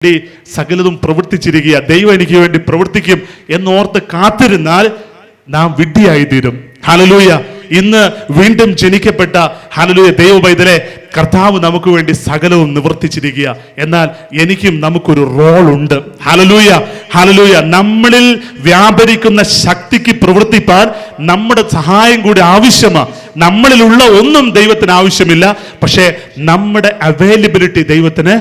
സകലതും പ്രവർത്തിച്ചിരിക്കുക, ദൈവം എനിക്ക് വേണ്ടി പ്രവർത്തിക്കും എന്നോർത്ത് കാത്തിരുന്നാൽ നാം വിഡ്ഢിയായി തീരും. ഹല്ലേലൂയ. ഇന്ന് വീണ്ടും ജനിക്കപ്പെട്ട ഹല്ലേലൂയ ദൈവ പൈതലെ, കർത്താവ് നമുക്ക് വേണ്ടി സകലവും നിവർത്തിച്ചിരിക്കുക. എന്നാൽ എനിക്കും നമുക്കൊരു റോൾ ഉണ്ട്. Hallelujah, hallelujah. നമ്മളിൽ വ്യാപരിക്കുന്ന ശക്തിക്ക് പ്രവർത്തിപ്പാൻ നമ്മുടെ സഹായം കൂടി ആവശ്യമാണ്. നമ്മളിലുള്ള ഒന്നും ദൈവത്തിന് ആവശ്യമില്ല, പക്ഷേ നമ്മുടെ അവൈലബിലിറ്റി ദൈവത്തിന്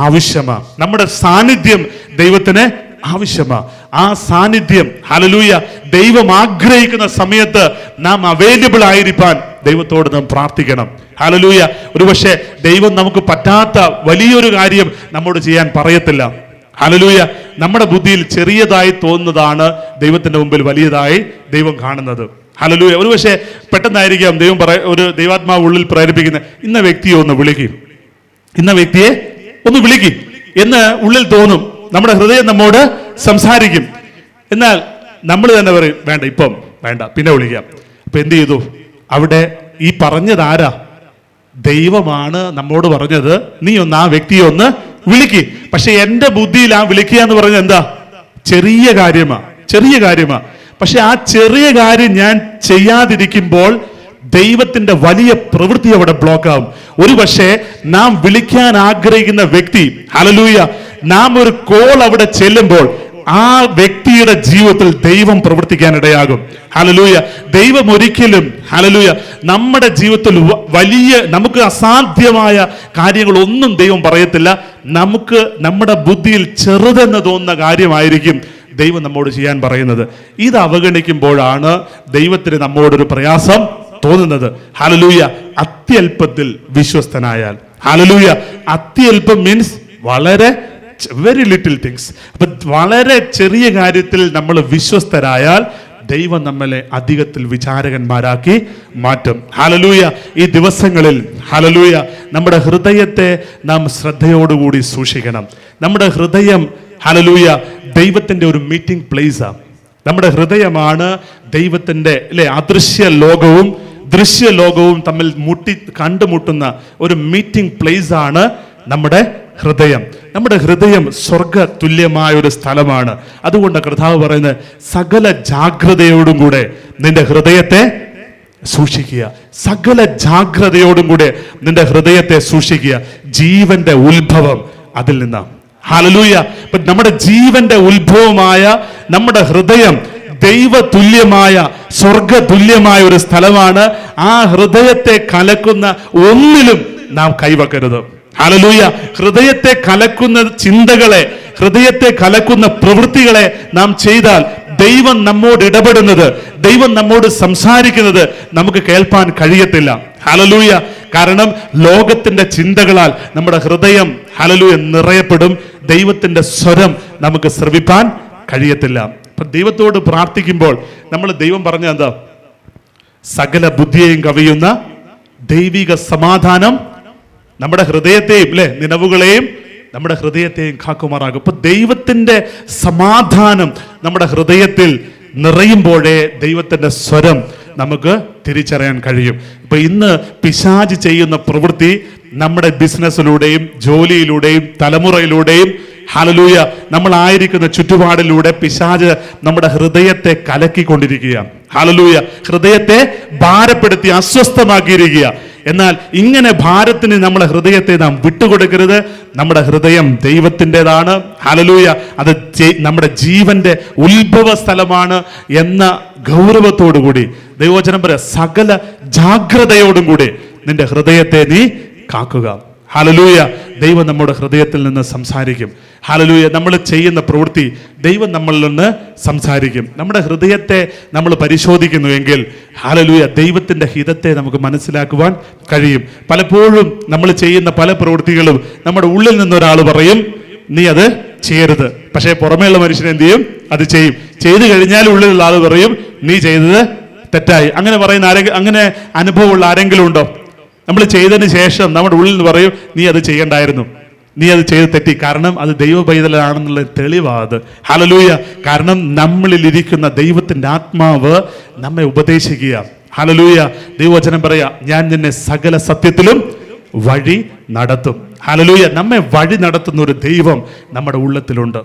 ആവശ്യമാണ്. നമ്മുടെ സാന്നിധ്യം ദൈവത്തിന് ആവശ്യമാണ്. ആ സാന്നിധ്യം ഹല്ലേലൂയ ദൈവം ആഗ്രഹിക്കുന്ന സമയത്ത് നാം അവൈലബിൾ ആയിരിക്കാൻ ദൈവത്തോട് നാം പ്രാർത്ഥിക്കണം. ഹല്ലേലൂയ. ഒരുപക്ഷെ ദൈവം നമുക്ക് പറ്റാത്ത വലിയൊരു കാര്യം നമ്മോട് ചെയ്യാൻ പറയത്തില്ല. ഹല്ലേലൂയ. നമ്മുടെ ബുദ്ധിയിൽ ചെറിയതായി തോന്നുന്നതാണ് ദൈവത്തിന്റെ മുമ്പിൽ വലിയതായി ദൈവം കാണുന്നത്. ഹല്ലേലൂയ. ഒരുപക്ഷെ പെട്ടെന്നായിരിക്കാം ദൈവം ഒരു ദൈവാത്മാവ് ഉള്ളിൽ പ്രേരിപ്പിക്കുന്ന ഇന്ന വ്യക്തിയെ ഒന്ന് വിളിക്കും, ഇന്ന വ്യക്തിയെ ഒന്ന് വിളിക്കും എന്ന് ഉള്ളിൽ തോന്നും. നമ്മുടെ ഹൃദയം നമ്മോട് സംസാരിക്കും. എന്നാൽ നമ്മൾ തന്നെ പറയും വേണ്ട, ഇപ്പം വേണ്ട, പിന്നെ വിളിക്കാം. അപ്പൊ എന്ത് ചെയ്തു? അവിടെ ഈ പറഞ്ഞത് ആരാ? ദൈവമാണ് നമ്മോട് പറഞ്ഞത്, നീ ഒന്ന് ആ വ്യക്തിയെ ഒന്ന് വിളിക്ക്. പക്ഷെ എന്റെ ബുദ്ധിയിൽ ആ വിളിക്കുക എന്ന് പറഞ്ഞത് എന്താ? ചെറിയ കാര്യമാ. പക്ഷെ ആ ചെറിയ കാര്യം ഞാൻ ചെയ്യാതിരിക്കുമ്പോൾ ദൈവത്തിന്റെ വലിയ പ്രവൃത്തി അവിടെ ബ്ലോക്ക് ആവും. ഒരു പക്ഷേ നാം വിളിക്കാൻ ആഗ്രഹിക്കുന്ന വ്യക്തി ഹല്ലേലൂയ, നാം ഒരു കോൾ അവിടെ ചെല്ലുമ്പോൾ ആ വ്യക്തിയുടെ ജീവിതത്തിൽ ദൈവം പ്രവർത്തിക്കാൻ ഇടയാകും. ഹല്ലേലൂയ. ദൈവം ഒരിക്കലും ഹല്ലേലൂയ നമ്മുടെ ജീവിതത്തിൽ വലിയ നമുക്ക് അസാധ്യമായ കാര്യങ്ങളൊന്നും ദൈവം പറയത്തില്ല. നമുക്ക് നമ്മുടെ ബുദ്ധിയിൽ ചെറുതെന്ന് തോന്നുന്ന കാര്യമായിരിക്കും ദൈവം നമ്മോട് ചെയ്യാൻ പറയുന്നത്. ഇത് അവഗണിക്കുമ്പോഴാണ് ദൈവത്തിന് നമ്മോടൊരു പ്രയാസം തോന്നുന്നത്. ഹല്ലേലൂയ. അത്യല്പത്തിൽ വിശ്വസ്തനായാൽ, ഹല്ലേലൂയ, അത്യല്പം മീൻസ് വളരെ വെരി ലിറ്റിൽ തിങ്സ്. അപ്പൊ വളരെ ചെറിയ കാര്യത്തിൽ നമ്മൾ വിശ്വസ്തരായാൽ ദൈവം നമ്മളെ അധികത്തിൽ വിചാരകന്മാരാക്കി മാറ്റും. ഹല്ലേലൂയ. ഈ ദിവസങ്ങളിൽ ഹല്ലേലൂയ നമ്മുടെ ഹൃദയത്തെ നാം ശ്രദ്ധയോടുകൂടി സൂക്ഷിക്കണം. നമ്മുടെ ഹൃദയം ഹല്ലേലൂയ ദൈവത്തിന്റെ ഒരു മീറ്റിംഗ് പ്ലേസാണ്. നമ്മുടെ ഹൃദയമാണ് ദൈവത്തിന്റെ അദൃശ്യ ലോകവും ദൃശ്യ ലോകവും തമ്മിൽ കണ്ടുമുട്ടുന്ന ഒരു മീറ്റിംഗ് പ്ലേസ് ആണ് നമ്മുടെ ഹൃദയം. നമ്മുടെ ഹൃദയം സ്വർഗ തുല്യമായ ഒരു സ്ഥലമാണ്. അതുകൊണ്ട് കർത്താവ് പറയുന്നത് സകല ജാഗ്രതയോടും കൂടെ നിന്റെ ഹൃദയത്തെ സൂക്ഷിക്കുക. സകല ജാഗ്രതയോടും കൂടെ നിന്റെ ഹൃദയത്തെ സൂക്ഷിക്കുക. ജീവന്റെ ഉത്ഭവം അതിൽ നിന്നാണ്. ഹല്ലേലൂയ. നമ്മുടെ ജീവന്റെ ഉത്ഭവമായ നമ്മുടെ ഹൃദയം ദൈവ തുല്യമായ സ്വർഗ തുല്യമായ ഒരു സ്ഥലമാണ്. ആ ഹൃദയത്തെ കലക്കുന്ന ഒന്നിലും നാം കൈവെക്കരുത്. ഹല്ലേലൂയ. ഹൃദയത്തെ കലക്കുന്ന ചിന്തകളെ, ഹൃദയത്തെ കലക്കുന്ന പ്രവൃത്തികളെ നാം ചെയ്താൽ ദൈവം നമ്മോട് ഇടപെടുന്നത്, ദൈവം നമ്മോട് സംസാരിക്കുന്നത് നമുക്ക് കേൾപ്പാൻ കഴിയത്തില്ല. ഹല്ലേലൂയ. കാരണം ലോകത്തിന്റെ ചിന്തകളാൽ നമ്മുടെ ഹൃദയം ഹല്ലേലൂയ നിറയപ്പെടും. ദൈവത്തിന്റെ സ്വരം നമുക്ക് ശ്രവിപ്പാൻ കഴിയത്തില്ല. അപ്പൊ ദൈവത്തോട് പ്രാർത്ഥിക്കുമ്പോൾ നമ്മൾ ദൈവം പറഞ്ഞ എന്താ? സകല ബുദ്ധിയെയും കവിയുന്ന ദൈവിക സമാധാനം നമ്മുടെ ഹൃദയത്തെയും നിലവുകളെയും നമ്മുടെ ഹൃദയത്തെയും കാക്കുമാറാകും. അപ്പൊ ദൈവത്തിന്റെ സമാധാനം നമ്മുടെ ഹൃദയത്തിൽ നിറയുമ്പോഴേ ദൈവത്തിന്റെ സ്വരം നമുക്ക് തിരിച്ചറിയാൻ കഴിയും. ഇപ്പൊ ഇന്ന് പിശാച് ചെയ്യുന്ന പ്രവൃത്തി നമ്മുടെ ബിസിനസ്സിലൂടെയും ജോലിയിലൂടെയും തലമുറയിലൂടെയും ഹല്ലേലൂയ നമ്മളായിരിക്കുന്ന ചുറ്റുപാടിലൂടെ പിശാച് നമ്മുടെ ഹൃദയത്തെ കലക്കിക്കൊണ്ടിരിക്കുകയാണ്. ഹല്ലേലൂയ. ഹൃദയത്തെ ഭാരപ്പെടുത്തി അസ്വസ്ഥമാക്കിയിരിക്കുക. എന്നാൽ ഇങ്ങനെ ഭാരത്തിന് നമ്മളെ ഹൃദയത്തെ നാം വിട്ടുകൊടുക്കരുത്. നമ്മുടെ ഹൃദയം ദൈവത്തിൻ്റെതാണ്. ഹല്ലേലൂയ. അത് നമ്മുടെ ജീവന്റെ ഉത്ഭവ സ്ഥലമാണ് എന്ന ഗൗരവത്തോടുകൂടി ദൈവവചനം പറയാം, സകല ജാഗ്രതയോടും കൂടി നിന്റെ ഹൃദയത്തെ നീ കാക്കുക. ഹല്ലേലൂയ. ദൈവം നമ്മുടെ ഹൃദയത്തിൽ നിന്ന് സംസാരിക്കും. ഹല്ലേലൂയ. നമ്മൾ ചെയ്യുന്ന പ്രവൃത്തി ദൈവം നമ്മളിൽ നിന്ന് സംസാരിക്കും. നമ്മുടെ ഹൃദയത്തെ നമ്മൾ പരിശോധിക്കുന്നുവെങ്കിൽ ഹല്ലേലൂയ ദൈവത്തിന്റെ ഹിതത്തെ നമുക്ക് മനസ്സിലാക്കുവാൻ കഴിയും. പലപ്പോഴും നമ്മൾ ചെയ്യുന്ന പല പ്രവൃത്തികളും നമ്മുടെ ഉള്ളിൽ നിന്നൊരാൾ പറയും നീ അത് ചെയ്യരുത്, പക്ഷേ പുറമേയുള്ള മനുഷ്യൻ എന്ത് ചെയ്യും? അത് ചെയ്യും. ചെയ്തു കഴിഞ്ഞാൽ ഉള്ളിലുള്ള ആൾ പറയും നീ ചെയ്തത് തെറ്റായി. അങ്ങനെ പറയുന്ന അങ്ങനെ അനുഭവമുള്ള ആരെങ്കിലും ഉണ്ടോ? നമ്മൾ ചെയ്തതിന് ശേഷം നമ്മുടെ ഉള്ളിൽ നിന്ന് പറയും നീ അത് ചെയ്യണ്ടായിരുന്നു, നീ അത് ചെയ്ത് തെറ്റി. കാരണം അത് ദൈവ പൈതലാണെന്നുള്ള തെളിവാത്. ഹല്ലേലൂയ. കാരണം നമ്മളിൽ ഇരിക്കുന്ന ദൈവത്തിന്റെ ആത്മാവ് നമ്മെ ഉപദേശിക്കുക. ഹല്ലേലൂയ. ദൈവവചനം പറയാ, ഞാൻ നിന്നെ സകല സത്യത്തിലും വഴി നടത്തും. ഹല്ലേലൂയ. നമ്മെ വഴി നടത്തുന്ന ഒരു ദൈവം നമ്മുടെ ഉള്ളത്തിലുണ്ട്.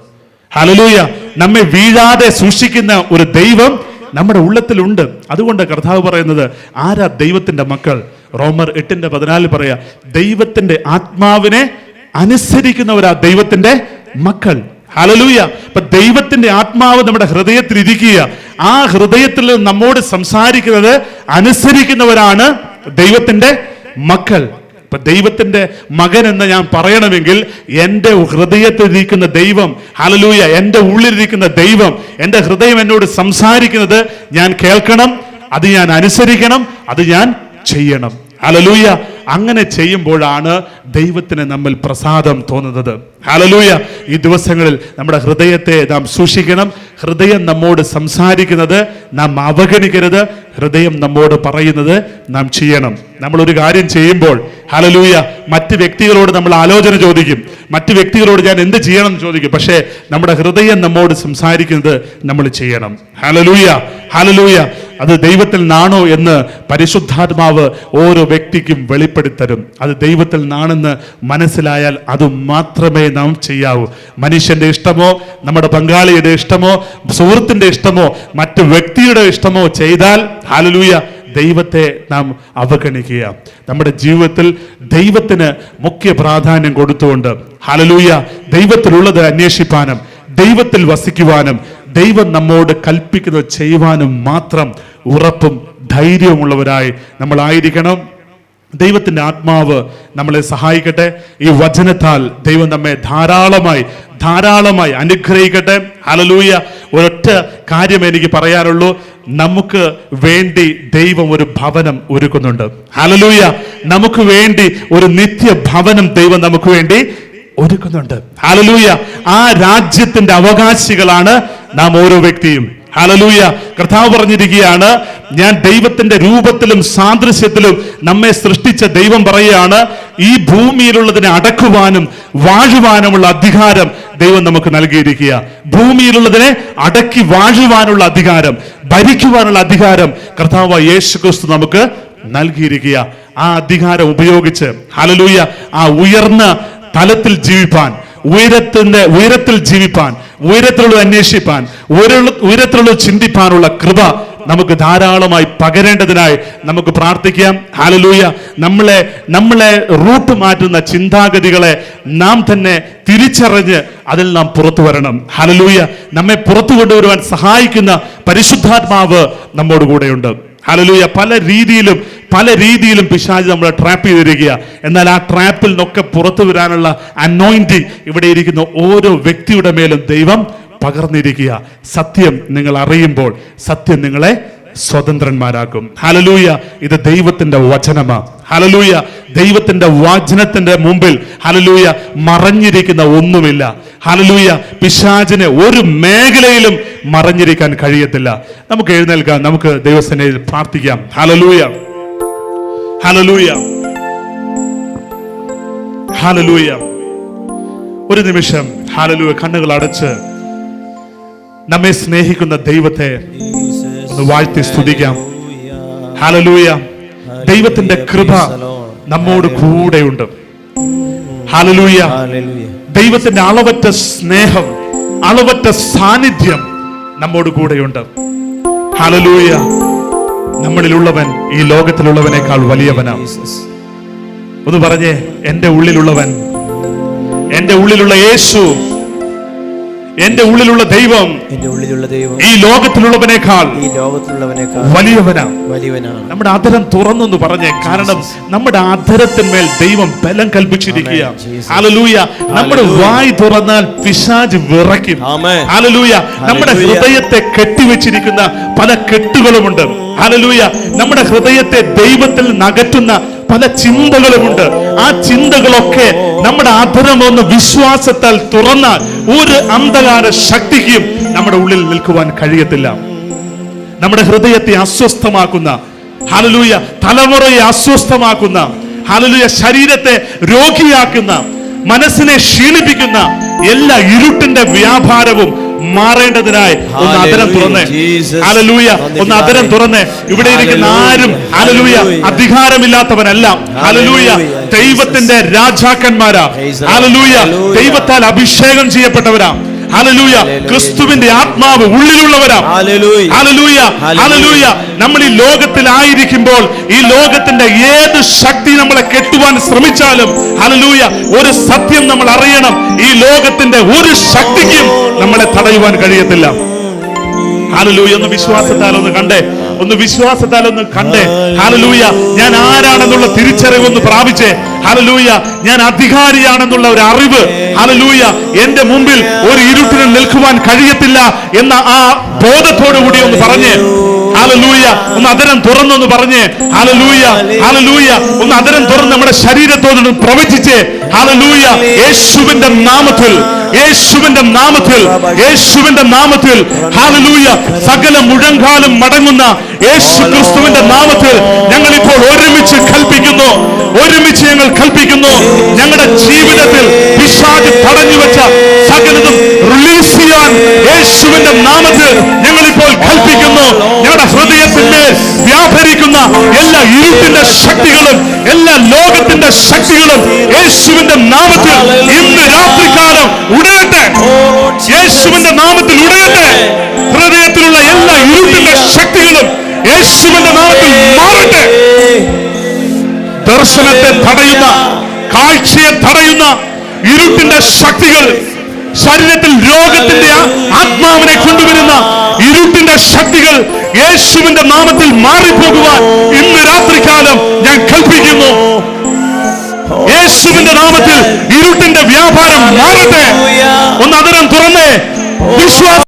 ഹല്ലേലൂയ. നമ്മെ വീഴാതെ സൂക്ഷിക്കുന്ന ഒരു ദൈവം നമ്മുടെ ഉള്ളത്തിലുണ്ട്. അതുകൊണ്ട് കർത്താവ് പറയുന്നത്, ആരാ ദൈവത്തിന്റെ മക്കൾ? റോമർ 8:14 പറയാ, ദൈവത്തിന്റെ ആത്മാവിനെ അനുസരിക്കുന്നവരാ ദൈവത്തിന്റെ മക്കൾ. ഹല്ലേലൂയ. അപ്പൊ ദൈവത്തിന്റെ ആത്മാവ് നമ്മുടെ ഹൃദയത്തിൽ ഇരിക്കുക. ആ ഹൃദയത്തിൽ നമ്മോട് സംസാരിക്കുന്നത് അനുസരിക്കുന്നവരാണ് ദൈവത്തിന്റെ മക്കൾ. ഇപ്പൊ ദൈവത്തിന്റെ മകൻ എന്ന് ഞാൻ പറയണമെങ്കിൽ എൻ്റെ ഹൃദയത്തിലിരിക്കുന്ന ദൈവം, ഹല്ലേലൂയ, എൻ്റെ ഉള്ളിലിരിക്കുന്ന ദൈവം, എൻ്റെ ഹൃദയം എന്നോട് സംസാരിക്കുന്നത് ഞാൻ കേൾക്കണം, അത് ഞാൻ അനുസരിക്കണം, അത് ഞാൻ ചെയ്യണം. ഹല്ലേലൂയ. അങ്ങനെ ചെയ്യുമ്പോഴാണ് ദൈവത്തിന് നമ്മിൽ പ്രസാദം തോന്നുന്നത്. ഹല്ലേലൂയ. ഈ ദിവസങ്ങളിൽ നമ്മുടെ ഹൃദയത്തെ നാം സൂക്ഷിക്കണം. ഹൃദയം നമ്മോട് സംസാരിക്കുന്നത് നാം അവഗണിക്കരുത്. ഹൃദയം നമ്മോട് പറയുന്നത് നാം ചെയ്യണം. നമ്മളൊരു കാര്യം ചെയ്യുമ്പോൾ, ഹല്ലേലൂയ, മറ്റ് വ്യക്തികളോട് നമ്മൾ ആലോചന ചോദിക്കും, മറ്റ് വ്യക്തികളോട് ഞാൻ എന്ത് ചെയ്യണം എന്ന് ചോദിക്കും. പക്ഷേ നമ്മുടെ ഹൃദയം നമ്മോട് സംസാരിക്കുന്നത് നമ്മൾ ചെയ്യണം. ഹല്ലേലൂയ. ഹല്ലേലൂയ. അത് ദൈവത്തിൽ നിന്നാണോ എന്ന് പരിശുദ്ധാത്മാവ് ഓരോ വ്യക്തിക്കും വെളിപ്പെടുത്തരും. അത് ദൈവത്തിൽ നിന്നാണെന്ന് മനസ്സിലായാൽ അത് മാത്രമേ നാം ചെയ്യാവൂ. മനുഷ്യന്റെ ഇഷ്ടമോ, നമ്മുടെ പങ്കാളിയുടെ ഇഷ്ടമോ, സുഹൃത്തിന്റെ ഇഷ്ടമോ, മറ്റു വ്യക്തിയുടെ ഇഷ്ടമോ ചെയ്താൽ, ഹല്ലേലൂയ, ദൈവത്തെ നാം അവഗണിക്കുക. നമ്മുടെ ജീവിതത്തിൽ ദൈവത്തിന് മുഖ്യ പ്രാധാന്യം കൊടുത്തുകൊണ്ട്, ഹല്ലേലൂയ, ദൈവത്തിലുള്ളത് അന്വേഷിപ്പാനും ദൈവത്തിൽ വസിക്കുവാനും ദൈവം നമ്മോട് കൽപ്പിക്കുന്നത് ചെയ്യുവാനും മാത്രം ഉറപ്പും ധൈര്യവുമുള്ളവരായി നമ്മളായിരിക്കണം. ദൈവത്തിന്റെ ആത്മാവ് നമ്മളെ സഹായിക്കട്ടെ. ഈ വചനത്താൽ ദൈവം നമ്മെ ധാരാളമായി അനുഗ്രഹിക്കട്ടെ. ഹല്ലേലൂയ. ഒരൊറ്റ കാര്യം എനിക്ക് പറയാനുള്ളൂ, നമുക്ക് വേണ്ടി ദൈവം ഒരു ഭവനം ഒരുക്കുന്നുണ്ട്. ഹല്ലേലൂയ. നമുക്ക് വേണ്ടി ഒരു നിത്യ ഭവനം ദൈവം നമുക്ക് വേണ്ടി ഒരുക്കുന്നുണ്ട്. ഹല്ലേലൂയ. ആ രാജ്യത്തിന്റെ അവകാശികളാണ് നാം ഓരോ വ്യക്തിയും. ഹല്ലേലൂയ. കർത്താവ് പറഞ്ഞിരിക്കുകയാണ്, ഞാൻ ദൈവത്തിന്റെ രൂപത്തിലും സാദൃശ്യത്തിലും നമ്മെ സൃഷ്ടിച്ച ദൈവം പറയുകയാണ്, ഈ ഭൂമിയിലുള്ളതിനെ അടക്കുവാനും വാഴുവാനുമുള്ള അധികാരം ദൈവം നമുക്ക് നൽകിയിരിക്കുക. ഭൂമിയിലുള്ളതിനെ അടക്കി വാഴുവാനുള്ള അധികാരം, ഭരിക്കുവാനുള്ള അധികാരം കർത്താവ് യേശുക്രിസ്തു നമുക്ക് നൽകിയിരിക്കുക. ആ അധികാരം ഉപയോഗിച്ച്, ഹല്ലേലൂയ, ആ ഉയർന്ന തലത്തിൽ ജീവിപ്പാൻ, ഉയരത്തിൽ ജീവിപ്പാൻ, ഉയരത്തിലുള്ള അന്വേഷിപ്പാൻ, ഉയരത്തിലുള്ള ചിന്തിപ്പാനുള്ള കൃപ നമുക്ക് ധാരാളമായി പകരേണ്ടതിനായി നമുക്ക് പ്രാർത്ഥിക്കാം. ഹല്ലേലൂയ. നമ്മളെ റൂട്ട് മാറ്റുന്ന ചിന്താഗതികളെ നാം തന്നെ തിരിച്ചറിഞ്ഞ് അതിൽ നാം പുറത്തു വരണം. ഹല്ലേലൂയ. നമ്മെ പുറത്തു കൊണ്ടുവരുവാൻ സഹായിക്കുന്ന പരിശുദ്ധാത്മാവ് നമ്മോട് കൂടെയുണ്ട്. ഹല്ലേലൂയ. പല രീതിയിലും പിശാച് നമ്മളെ ട്രാപ്പ് ചെയ്തിരിക്കുക. എന്നാൽ ആ ട്രാപ്പിൽ നിന്നൊക്കെ പുറത്തു വരാനുള്ള അനോയിന്റിങ് ഇവിടെ ഇരിക്കുന്ന ഓരോ വ്യക്തിയുടെ മേലും ദൈവം പകർന്നിരിക്കുക. സത്യം നിങ്ങൾ അറിയുമ്പോൾ സത്യം നിങ്ങളെ സ്വതന്ത്രന്മാരാക്കും. ഹല്ലേലൂയ. ഇത് ദൈവത്തിന്റെ വചനമാണ്. ഹല്ലേലൂയ. ദൈവത്തിന്റെ വചനത്തിന്റെ മുമ്പിൽ, ഹല്ലേലൂയ, മറഞ്ഞിരിക്കുന്ന ഒന്നുമില്ല. ഹല്ലേലൂയ. പിശാചിനെ ഒരു മേഖലയിലും മറഞ്ഞിരിക്കാൻ കഴിയത്തില്ല. നമുക്ക് എഴുന്നേൽക്കാം, നമുക്ക് ദൈവസന്നിധിയിൽ പ്രാർത്ഥിക്കാം. ഹല്ലേലൂയ. ഹല്ലേലൂയ. ഹല്ലേലൂയ. ഒരു നിമിഷം, ഹല്ലേലൂയ, കണ്ണുകൾ അടച്ച് നമ്മെ സ്നേഹിക്കുന്ന ദൈവത്തെ ഒന്ന് വാഴ്ത്തി സ്തുതിക്കാം. ഹല്ലേലൂയ. ദൈവത്തിന്റെ കൃപ നമ്മോട് കൂടെയുണ്ട്. ഹല്ലേലൂയ. ദൈവത്തിന്റെ അളവറ്റ സ്നേഹം, അളവറ്റ സാന്നിധ്യം നമ്മോട് കൂടെയുണ്ട്. ഹല്ലേലൂയ. നമ്മളിലുള്ളവൻ ഈ ലോകത്തിലുള്ളവനേക്കാൾ വലിയവനാണ്. ഒന്ന് പറഞ്ഞേ, എൻ്റെ ഉള്ളിലുള്ളവൻ, എൻ്റെ ഉള്ളിലുള്ള യേശു, എന്റെ ഉള്ളിലുള്ള ദൈവം ഈ ലോകത്തിലുള്ളവനേക്കാൾ വലിയവനാണ്. നമ്മുടെ അധരം തുറന്നു പറഞ്ഞേ, കാരണം നമ്മുടെ അധരത്തിന്മേൽ ദൈവം ബലം കൽപ്പിച്ചിരിക്കുക. ഹല്ലേലൂയ. നമ്മുടെ വായ് തുറന്നാൽ പിശാച് വിറയ്ക്കും. ഹല്ലേലൂയ. നമ്മുടെ ഹൃദയത്തെ കെട്ടിവെച്ചിരിക്കുന്ന പല കെട്ടുകളുമുണ്ട്. ഹല്ലേലൂയ. നമ്മുടെ ഹൃദയത്തെ ദൈവത്തിൽ നകറ്റുന്ന പല ചിന്തകളുമുണ്ട്. ആ ചിന്തകളൊക്കെ നമ്മുടെ അധരം ഒന്ന് വിശ്വാസത്താൽ തുറന്നാൽ ഒരു അന്ധകാര ശക്തിക്കും നമ്മുടെ ഉള്ളിൽ നിൽക്കുവാൻ കഴിയത്തില്ല. നമ്മുടെ ഹൃദയത്തെ അസ്വസ്ഥമാക്കുന്ന, ഹല്ലേലൂയ, തലമുറയെ അസ്വസ്ഥമാക്കുന്ന, ഹല്ലേലൂയ, ശരീരത്തെ രോഗിയാക്കുന്ന, മനസ്സിനെ ക്ഷീണിപ്പിക്കുന്ന എല്ലാ ഇരുട്ടിന്റെ വ്യാപാരവും മാറേണ്ടതിനായി ഒന്ന് അതരം തുറന്നേ. ഹല്ലേലൂയ. ഒന്ന് അതരം തുറന്നേ. ഇവിടെ ഇരിക്കുന്ന ആരും ഹല്ലേലൂയ അധികാരമില്ലാത്തവനല്ല. ഹല്ലേലൂയ. ദൈവത്തിന്റെ രാജാക്കന്മാരാ. ഹല്ലേലൂയ. ദൈവത്താൽ അഭിഷേകം ചെയ്യപ്പെട്ടവരാ. ഹല്ലേലൂയ. ക്രിസ്തുവിന്റെ ആത്മാവ് ഉള്ളിലുള്ളവരാ. ഹല്ലേലൂയ. ഹല്ലേലൂയ. നമ്മൾ ഈ ലോകത്തിലായിരിക്കുമ്പോൾ ഈ ലോകത്തിന്റെ ഏത് ശക്തി നമ്മളെ കെട്ടുവാൻ ശ്രമിച്ചാലും ഹല്ലേലൂയ ഒരു സത്യം നമ്മൾ അറിയണം, ഈ ലോകത്തിന്റെ ഒരു ശക്തിക്കും നമ്മളെ തടയുവാൻ കഴിയത്തില്ല. ഹല്ലേലൂയ. ഒന്ന് വിശ്വാസത്താൽ ഒന്ന് കണ്ടേ, ഒന്ന് വിശ്വാസത്താൽ ഒന്ന് കണ്ടേ. ഹല്ലേലൂയ. ഞാൻ ആരാണെന്നുള്ള തിരിച്ചറിവൊന്ന് പ്രാപിച്ചേ. ഹല്ലേലൂയ. ഞാൻ അധികാരിയാണെന്നുള്ള ഒരു അറിവ്. ഹല്ലേലൂയ. എന്റെ മുമ്പിൽ ഒരു ഇരുട്ടിന് നിൽക്കുവാൻ കഴിയത്തില്ല എന്ന ആ ബോധത്തോടു കൂടി ഒന്ന് പറഞ്ഞേ. ഹല്ലേലൂയ. ഒന്ന് അതരം തുറന്നൊന്ന് പറഞ്ഞേ. ഹല്ലേലൂയ. ഹല്ലേലൂയ. ഒന്ന് അതരം തുറന്ന് നമ്മുടെ ശരീരത്തോടൊന്ന് പ്രവചിച്ചേ. ഹല്ലേലൂയ. യേശുവിന്റെ നാമത്തിൽ, യേശുവിന്റെ നാമത്തിൽ, യേശുവിന്റെ നാമത്തിൽ ഹല്ലേലൂയ സകല മുഴങ്കാലും മടങ്ങുന്ന യേശു ക്രിസ്തുവിന്റെ നാമത്തിൽ ഞങ്ങൾ ഇപ്പോൾ ഒരുമിച്ച് കൽപ്പിക്കുന്നു, ഒരുമിച്ച് ഞങ്ങൾ കൽപ്പിക്കുന്നു. ഞങ്ങളുടെ ജീവിതത്തിൽ പിശാച് തടഞ്ഞു വെച്ച സകലതും റിലീസ് ചെയ്യാൻ യേശുവിന്റെ നാമത്തിൽ ഞങ്ങൾ ഇപ്പോൾ കൽപ്പിക്കുന്നു. ഞങ്ങളുടെ ഹൃദയത്തിന്മേൽ വ്യാപരിക്കുന്ന എല്ലാ ഇരുട്ടിന്റെ ശക്തികളും എല്ലാ ലോകത്തിന്റെ ശക്തികളും യേശുവിന്റെ നാമത്തിൽ ഇന്ന് രാത്രികാലം ഉടയട്ടെ. യേശുവിന്റെ നാമത്തിൽ ഉടയട്ടെ. ഹൃദയത്തിലുള്ള എല്ലാ ഇരുട്ടിന്റെ ശക്തികളും യേശുവിന്റെ നാമത്തിൽ മാറട്ടെ. ദർശനത്തെ തടയുന്ന, കാഴ്ചയെ തടയുന്ന ഇരുട്ടിന്റെ ശക്തികൾ, ശരീരത്തിൽ രോഗത്തിന്റെ ആത്മാവിനെ കൊണ്ടുവരുന്ന ഇരുട്ടിന്റെ ശക്തികൾ യേശുവിന്റെ നാമത്തിൽ മാറിപ്പോകുവാൻ ഇന്ന് രാത്രികാലം ഞാൻ കൽപ്പിക്കുന്നു. യേശുവിന്റെ നാമത്തിൽ ഇരുട്ടിന്റെ വ്യാപാരം മാറട്ടെ. ഒന്ന് അതരം തുറന്നേ. വിശ്വാസം